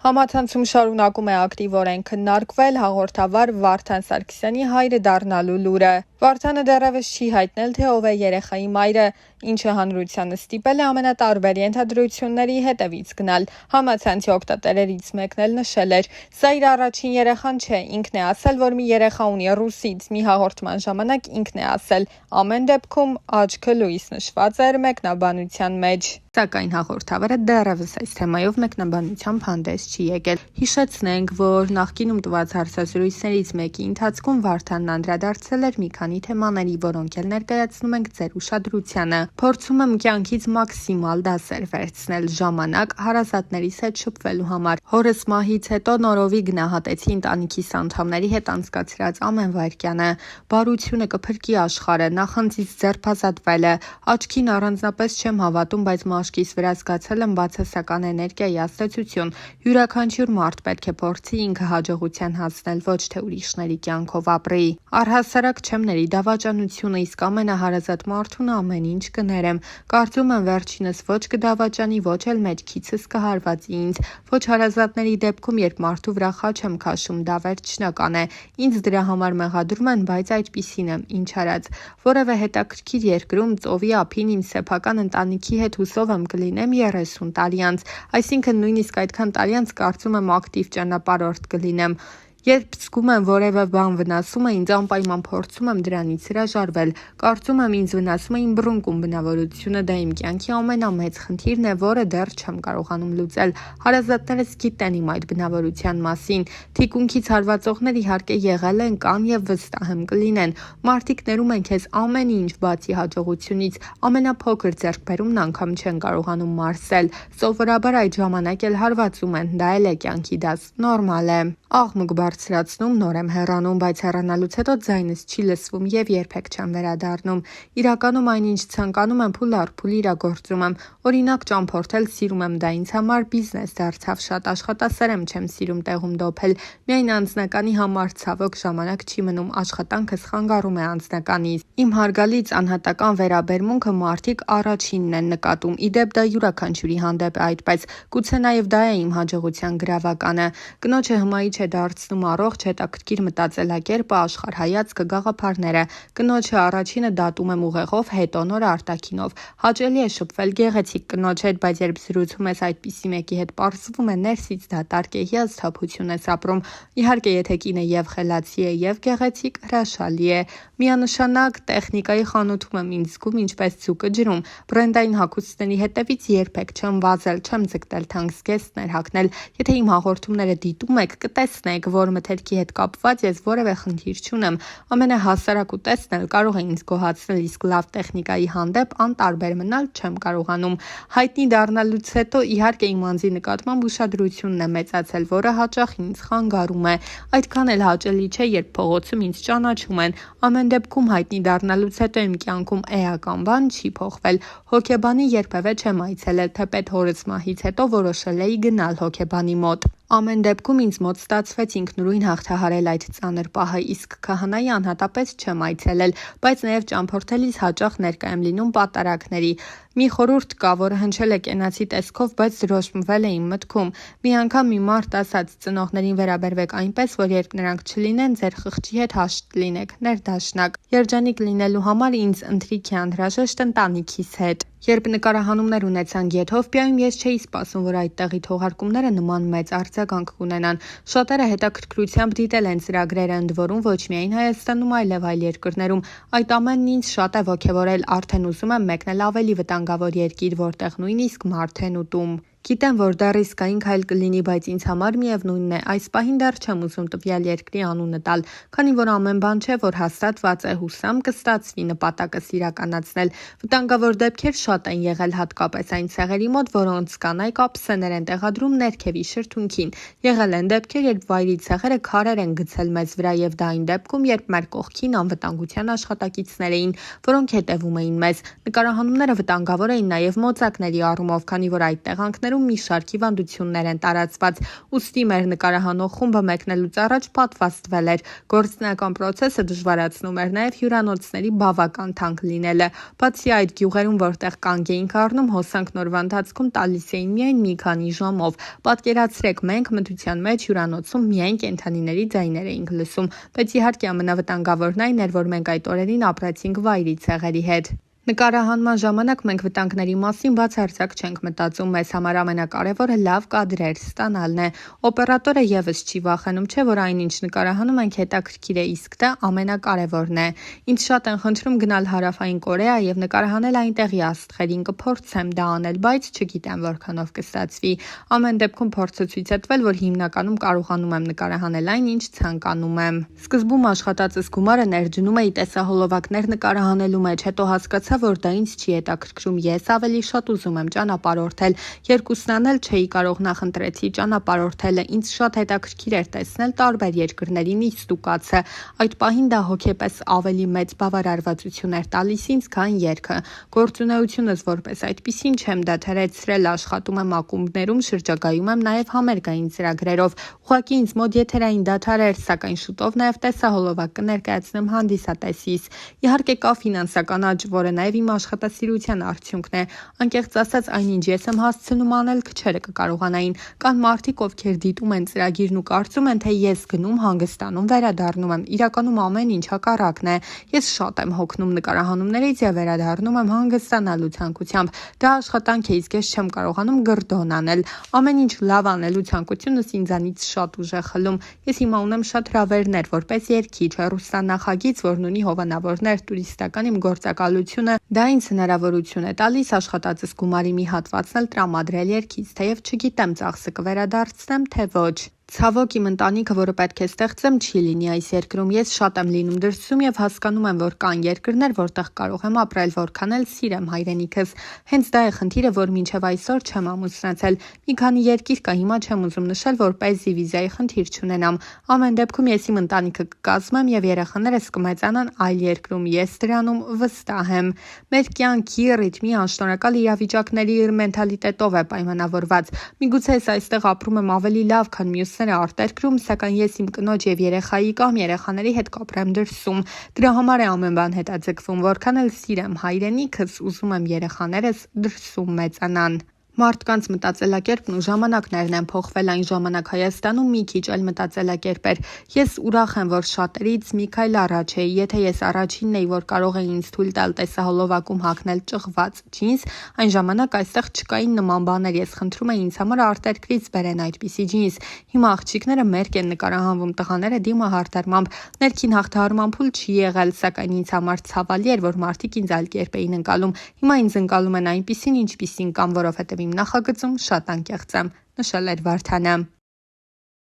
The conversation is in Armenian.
Համացանցում շարունակում է ակտիվորեն քննարկվել հաղորդավար Վարդան Սարգսյանի հայրը դառնալու լուրը։ Վարդանը դեռևս չի հայտնել, թե ով է երեխայի մայրը, ինչը հանրությանը ստիպել է ամենատարբեր ենթադրությունների հետևից գնալ։ Համացանցի օգտատերերից մեկն էլ նշել էր. «Սա իր առաջին երեխան չէ, ինքն է ասել, որ մի երեխա ունի ռուսից, մի հաղորդման ժամանակ ինքն է ասել։ Ամեն դեպքում աչքը լույս նշված էր մեկնաբանության մեջ»։ Սակայն հաղորդավարը դեռևս այս թեմայով մեկնաբանությամբ հանդես չի եկել։ Հիշեցնենք, որ նախկինում տված հարցազրույցներից մեկի ընթացքում Վարդանն անդրադարձել էր մի քանի թեմաների, որոնք էլ ներկայացնում ենք ձեր ուշադրությանը։ Փորձում եմ կյանքից մաքսիմալ դասեր վերցնել ժամանակ հարազատներիս հետ շփվելու համար։ Հորս մահից հետո նորովի գնահատեցի ընտանիքիս անդամների հետ անցկացրած ամեն վայրկյանը։ Բարությունը կփրկի աշխարհը, նախանձից ձերբազատվելը, աչքին առանձնապես չեմ հավատում, բայց մաշկիս վրա զգացել եմ բացասական էներգիայի ազդեցություն։ Յուրաքանչյուր մարդ պետք է փորձի ինքը հաջողության հասնել, ոչ թե ուրիշների կյանքով ապրի։ Առհասարակ չեմ ների դավաճանությունը, իսկ ամենահարազատ մարդուն ամեն ինչ կներեմ։ Կարծում եմ վերջինս ոչ կդավաճանի, ոչ էլ մեջքիցս կհարվածի ինձ։ Ոչ հարազատների դեպքում, երբ մարդու վրա խաչ եմ քաշում, դա վերջնական է։ Ինձ դրա համար մեղադրում են, բայց այդպիսին եմ, ինչ արած։ Որևէ հետաքրքիր երկրում ծովի ափին իմ սեփական ընտանիքի հետ հուսով եմ կլինեմ 30 տարի անց, այսինքն նույնիսկ այդքան տարի անց կարծում եմ ակտիվ ճանապարհորդ կլինեմ։ Երբ զգում եմ որևէ բան վնասում է ինձ, անպայման փորձում եմ դրանից հրաժարվել։ Կարծում եմ ինձ վնասում է իմ բռունկում բնավորությունը, դա իմ կյանքի ամենամեծ խնդիրն է, որը դեռ չեմ կարողանում լուծել։ Հարազատներս գիտեն իմ այդ բնավորության մասին։ Թիկունքից հարվածողներ իհարկե եղել են, կան եւ վստահ եմ կլինեն։ Մարդիկ ներում են քեզ ամեն ինչ բացի հաջողությունից, ամենափոքր ձեռքբերումն անգամ չեն կարողանում մարսել։ Սովորաբար այդ ժամանակ էլ հարվածում են, դա էլ է կյանքի դաս, նորմալ է։ Աղմուկ բարձրացնում, նոր եմ հեռանում, բայց հեռանալուց հետո ձայնս չի լսվում եւ երբեք չեմ վերադառնում։ Իրականում այնինչ ցանկանում եմ փուլ իրագործում եմ։ Օրինակ ճամփորդել սիրում եմ, դա ինձ համար բիզնես դարձավ, շատ աշխատասեր եմ, չեմ սիրում տեղում դոփել։ Միայն անձնականի համար ցավոք ժամանակ չի մնում, աշխատանքս խանգարում է անձնականից։ Իմ հարգալից անհատական վերաբերմունքը մարդիկ առաջինն են նկատում։ Իդեպ դա յուրաքանչյուրի հանդեպ է այդպես։ Գուցե նաեւ դա է իմ հաջողության գրավականը։ Կնոջը հմայիչ է դարձնում առողջ, հետաքրքիր մտածելակերպը, աշխարհայացքը, գաղափարները։ Կնոջը առաջինը դատում եմ ուղեղով, հետո նոր արտաքինով։ Հաճելի է շփվել գեղեցիկ կնոջ հետ, բայց երբ զրուցում ես այդպիսի մեկի հետ, պարզվում է ներսից դատարկ է, հիասթափություն ես ապրում։ Իհարկե, եթե կինը եւ խելացի է, եւ գեղեցիկ, հրաշալի է։ Միանշանակ տեխնիկայի խանութում եմ ինձ զգում ինչպես ձուկը ջրում։ Բրենդային հագուստների հետևից երբեք չեմ վազել, չեմ ձգտել թանկ զգեստներ հագնել։ Եթե իմ հաղորդումները դիտում եք, կտեսնեք, որ մթերքի հետ կապված ես որևէ խնդիր չունեմ։ Ամենահասարակ ուտեստն էլ կարող է ինձ գոհացնել, իսկ լավ տեխնիկայի հանդեպ անտարբեր մնալ չեմ կարողանում։ Հայտնի դառնալուց հետո իհարկե իմ անձի նկատմամբ ուշադրությունն է մեծացել, որը հաճախ ինձ խանգարում է։ Այդքան էլ հաճելի չէ, երբ փողոցում ինձ ճանաչում են։ Ամեն դեպքում հայտնի դառնալուց հետո իմ կյանքում էական բան չի փոխվել։ Հոգեբանի երբևէ չեմ այցելել, թեպետ հորս մահից հետո որոշել էի գնալ հոգեբանի մոտ։ Ամեն դեպքում ինձ մոտ ստացվեց ինքնուրույն հաղթահարել այդ ծանր պահը, իսկ քահանայի անհատապես չեմ այցելել, բայց նաև ճամփորդելիս հաճախ ներկա եմ լինում պատարագների։ Մի խորհուրդ կա, որը հնչել է կենացի տեսքով, բայց դրոշմվել է իմ մտքում։ Մի անգամ մի մարդ ասաց. ծնողներին վերաբերվեք այնպես, որ երբ նրանք չլինեն, ձեր խղճի հետ հաշտ լինեք, ներդաշնակ։ Երջանիկ լինելու համար ինձ ընթրիք է անհրաժեշտ ընտանիքիս հետ։ Երբ նկարահանումներ ունեցան Եթովպիայում, ես չէի սպասում, որ այդտեղի թողարկումները նման մեծ արձագանք կունենան։ Շատերը հետաքրքրությամբ դիտել են ծրագրերը, ընդ որում ոչ միայն Հայաստանում, այլև այլ երկրներում։ Այդ ամենն ինձ շատ է ոգևորել, արդեն ուզում եմ մեկնել ավելի վտանգավոր երկիր, որտեղ նույնիսկ մարդ են ուտում։ Գիտեմ, որ դա ռիսկային քայլ կլինի, բայց ինձ համար միևնույնն է, այս պահին դեռ չեմ ուզում տվյալ երկրի անունը տալ, քանի որ ամեն բան չէ, որ հաստատված է, հուսամ կստացվի նպատակս իրականացնել։ Վտանգավոր դեպքեր շատ են եղել, հատկապես այն ցեղերի մոտ, որոնց կանայք ափսեներ են տեղադրում ներքևի շրթունքին։ Եղել են դեպքեր, երբ վայրի ցեղերը քարեր են գցել մեզ վրա, եւ դա այն դեպքում, երբ մեր կողքին անվտանգության աշխատակիցներ էին, որոնք հետևում էին մեզ։ Նկարահանումները վտանգավոր էին նաև մոծակների առումով, քանի որ այդ տեղանքները միջոցներում մի շարք հիվանդություններ են տարածված, ուստի մեր նկարահանող խումբը մեկնելուց առաջ պատվաստվել էր։ Գործնական պրոցեսը դժվարացնում էր նաև հյուրանոցների բավական թանկ լինելը։ Բացի այդ, գյուղերում, որտեղ կանգ էինք առնում, հոսանքն օրվա ընթացքում տալիս էին միայն մի քանի ժամով։ Պատկերացրեք, մենք մթության մեջ հյուրանոցում միայն կենդանիների ձայներ էինք լսում, բայց իհարկե ամենավտանգավորն այն էր, որ մենք այդ օրերին ապրեցինք վայրի ցեղերի հետ։ Նկարահանման ժամանակ մենք վտանգների մասին բացարձակ չենք մտածում, մեզ համար ամենակարևորը լավ կադրեր ստանալն է։ Օպերատորը եւս չի վախենում, չէ՞ որ այնինչ նկարահանում ենք հետաքրքիր է, իսկ դա ամենակարևորն է։ Ինձ շատ են խնդրում գնալ Հարավային Կորեա եւ նկարահանել այնտեղի աստղերին, կփորձեմ դա անել, բայց չգիտեմ որքանով կստացվի։ Ամեն դեպքում փորձը ցույց է տվել, որ հիմնականում կարողանում եմ նկարահանել այն, ինչ ցանկանում եմ։ Սկզբում աշխատածս գումարը ներդնում էի տեսահոլովակներ նկարահանելու մեջ, հետո հասկացա, որ դա ինձ չի հետաքրքրում, ես ավելի շատ ուզում եմ ճանապարհորդել։ Երկուսն էլ չէի կարող, նախընտրեցի ճանապարհորդելը, ինձ շատ հետաքրքիր էր տեսնել տարբեր երկրների նիստուկացը։ Այդ պահին դա հոգեպես ավելի մեծ բավարարվածություն էր տալիս ինձ, քան երգը։ Գործունեությունս որպես այդպիսին չեմ դադարեցրել, աշխատում եմ ակումբներում, շրջագայում եմ նաև համերգային ծրագրերով։ Ուղղակի ինձ մոտ եթերային դադար էր, սակայն շուտով նաև տեսահոլովակ կներկայացնեմ հանդիսատեսիս։ Իհարկե կա ֆինանսական աճ, որը նաև իմ աշխատասիրության արդյունքն է։ Անկեղծ ասած, այնինչ ես եմ հասցնում անել, քչերը կկարողանային։ Կան մարդիկ, ովքեր դիտում են ծրագիրն ու կարծում են, թե ես գնում, հանգստանում, վերադառնում եմ։ Իրականում ամեն ինչ հակառակն է։ Ես շատ եմ հոգնում նկարահանումներից եւ վերադառնում եմ հանգստանալու ցանկությամբ։ Դա աշխատանք է, իսկ ես չեմ կարողանում գրդոն անել։ Ամեն ինչ լավ անելու ցանկությունս ինձանից շատ ուժ է խլում։ Ես հիմա ունեմ շատ հրավերներ, որպես երգիչ, հեռուստանախագիծ, որն ունի հովանավորներ, տուրիստական իմ գործակալությունը։ Դա ինձ հնարավորություն է տալիս աշխատածս գումարի մի հատվածն էլ տրամադրել երգից, թեև չգիտեմ ծախսը կվերադարձնեմ, թե ոչ։ Ցավոք իմ ընտանիքը, որը պետք է ստեղծեմ, չի լինի այս երկրում։ Ես շատ եմ լինում դրսում եւ հասկանում եմ, որ կան երկրներ, որտեղ կարող եմ ապրել, որքան էլ սիրեմ հայրենիքս։ Հենց դա է խնդիրը, որ մինչեւ այսօր չեմ ամուսնացել։ Մի քանի երկիր կա, հիմա չեմ ուզում նշել, որպեսզի վիզայի խնդիր չունենամ։ Ամեն դեպքում ես իմ ընտանիքը կկազմեմ եւ երեխաներս կմեծանան այլ երկրում։ Ես դրանում վստահ եմ։ Մեր կյանքի ռիթմի անշնորհակալ իրավիճակների մենթալիտետով է պայմանավորված։ Միգուցե ես այստեղ ապրում եմ ավելի լավ, քան մյուսները արտերկրում, սակայն ես իմ կնոջ եւ երեխայի կամ երեխաների հետ կապրեմ դրսում։ Դրա համար է ամեն բան հետաձգվում, որքան էլ սիրեմ հայրենիքս, ուզում եմ երեխաներս դրսում մեծանան։ Մարդկանց մտածելակերպն ու ժամանակներն են փոխվել, այն ժամանակ Հայաստանում մի քիչ այլ մտածելակերպ էր։ Ես ուրախ եմ, որ շատերից մի քայլ առաջ էի։ Եթե ես առաջինն էի, որ կարող էի ինձ թույլ տալ տեսահոլովակում հագնել ճղված ջինս, այն ժամանակ այստեղ չկային նման բաներ։ Ես խնդրում էի ինձ համար արտերկրից բերեն այդպիսի ջինս։ Հիմա աղջիկները մերկ են նկարահանվում, տղաները դիմահարդարմամբ։ Ներքին հաղթահարման փուլ չի եղել, սակայն ինձ համար ցավալի էր, որ մարդիկ ինձ այլ կերպ էին ընկալում։ Հիմա ինձ ընկալում են այնպիսին, ինչպիսին կամ, որովհետև իմ նախագծում շատ անկեղծ եմ, նշել էր Վարդանը։